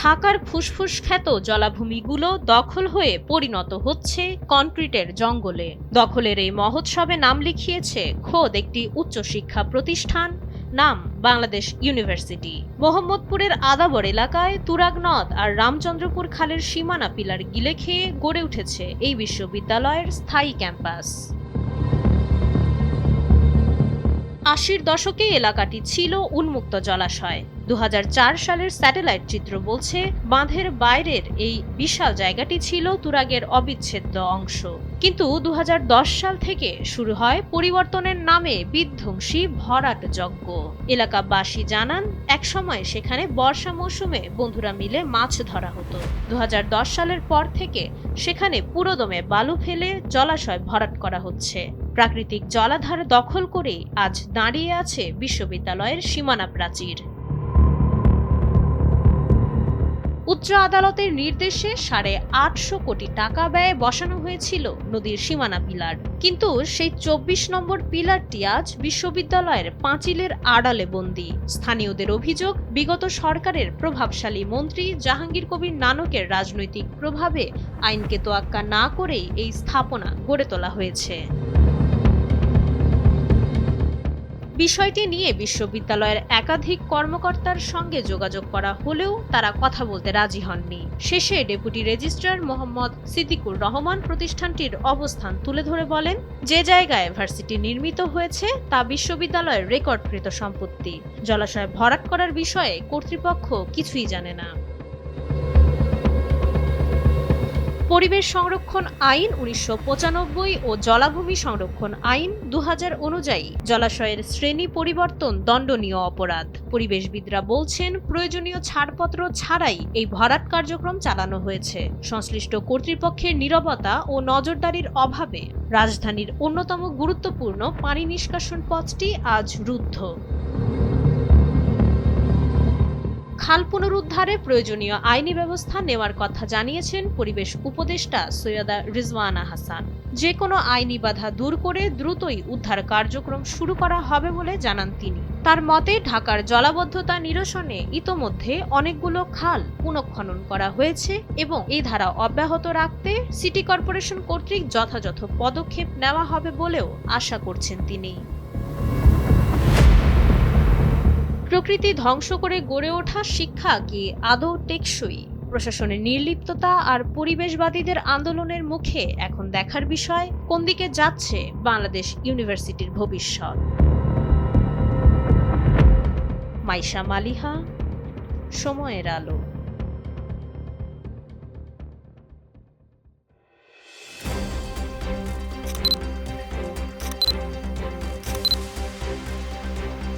ঢাকার ফুসফুস খ্যাত জলাভূমিগুলো দখল হয়ে পরিণত হচ্ছে কনক্রিটের জঙ্গলে। দখলের এই মহোৎসবে নাম লিখিয়েছে খোদ একটি উচ্চশিক্ষা প্রতিষ্ঠান, নাম বাংলাদেশ ইউনিভার্সিটি। মোহাম্মদপুরের আদাবর এলাকায় তুরাগ নদ আর রামচন্দ্রপুর খালের সীমানা পিলার গিলে খেয়ে গড়ে উঠেছে এই বিশ্ববিদ্যালয়ের স্থায়ী ক্যাম্পাস। ৮০-র দশকে এলাকাটি ছিল উন্মুক্ত জলাশয়। ২০০৪ সালের স্যাটেলাইট চিত্র বলছে বাঁধের বাইরের এই বিশাল জায়গাটি ছিল তুরাগের অবিচ্ছেদ্য অংশ। কিন্তু ২০১০ সাল থেকে শুরু হয় পরিবর্তনের নামে বিধ্বংসী ভরাট যজ্ঞ। এলাকাবাসী জানান, একসময় সেখানে বর্ষা মৌসুমে বন্ধুরা মিলে মাছ ধরা হতো। ২০১০ সালের পর থেকে সেখানে পুরোদমে বালু ফেলে জলাশয় ভরাট করা হচ্ছে। প্রাকৃতিক জলাধার দখল করেই আজ দাঁড়িয়ে আছে বিশ্ববিদ্যালয়ের সীমানা প্রাচীর। উচ্চ আদালতের নির্দেশে ৮৫০ কোটি টাকা ব্যয়ে বসানো হয়েছিল নদীর সীমানা পিলার। কিন্তু সেই ২৪ নম্বর পিলারটি আজ বিশ্ববিদ্যালয়ের পাঁচিলের আড়ালে বন্দী। স্থানীয়দের অভিযোগ, বিগত সরকারের প্রভাবশালী মন্ত্রী জাহাঙ্গীর কবির নানকের রাজনৈতিক প্রভাবে আইনকে তোয়াক্কা না করেই এই স্থাপনা গড়ে তোলা হয়েছে। বিষয়টি নিয়ে বিশ্ববিদ্যালয়ের একাধিক কর্মকর্তার সঙ্গে যোগাযোগ করা হলেও তারা কথা বলতে রাজি হননি। শেষে ডেপুটি রেজিস্ট্রার মোহাম্মদ সিদ্দিকুর রহমান প্রতিষ্ঠানটির অবস্থান তুলে ধরে বলেন, যে জায়গায় ভার্সিটি নির্মিত হয়েছে তা বিশ্ববিদ্যালয়ের রেকর্ডকৃত সম্পত্তি। জলাশয় ভরাট করার বিষয়ে কর্তৃপক্ষ কিছুই জানে না। পরিবেশ সংরক্ষণ আইন ১৯৯৫ ও জলাভূমি সংরক্ষণ আইন ২০০০ অনুযায়ী জলাশয়ের শ্রেণী পরিবর্তন দণ্ডনীয় অপরাধ। পরিবেশবিদরা বলছেন, প্রয়োজনীয় ছাড়পত্র ছাড়াই এই ভরাট কার্যক্রম চালানো হয়েছে। সংশ্লিষ্ট কর্তৃপক্ষের নীরবতা ও নজরদারির অভাবে রাজধানীর অন্যতম গুরুত্বপূর্ণ পানি নিষ্কাশন পথটি আজ রুদ্ধ। খাল পুনরুদ্ধারে প্রয়োজনীয় আইনি ব্যবস্থা নেওয়ার কথা জানিয়েছেন পরিবেশ উপদেষ্টা সৈয়দা রিজওয়ানা হাসান। যে কোনো আইনি বাধা দূর করে দ্রুতই উদ্ধার কার্যক্রম শুরু করা হবে বলে জানান তিনি। তার মতে, ঢাকার জলাবদ্ধতা নিরসনে ইতোমধ্যে অনেকগুলো খাল পুনঃখনন করা হয়েছে এবং এই ধারা অব্যাহত রাখতে সিটি কর্পোরেশন কর্তৃক যথাযথ পদক্ষেপ নেওয়া হবে বলেও আশা করছেন তিনি। প্রকৃতি ধ্বংস করে গড়ে ওঠা শিক্ষা কি আদৌ টেকসই? প্রশাসনের নির্লিপ্ততা আর পরিবেশবাদীদের আন্দোলনের মুখে এখন দেখার বিষয়, কোন দিকে যাচ্ছে বাংলাদেশ ইউনিভার্সিটির ভবিষ্যৎ। মাইশা মালিহা, সময়ের আলো।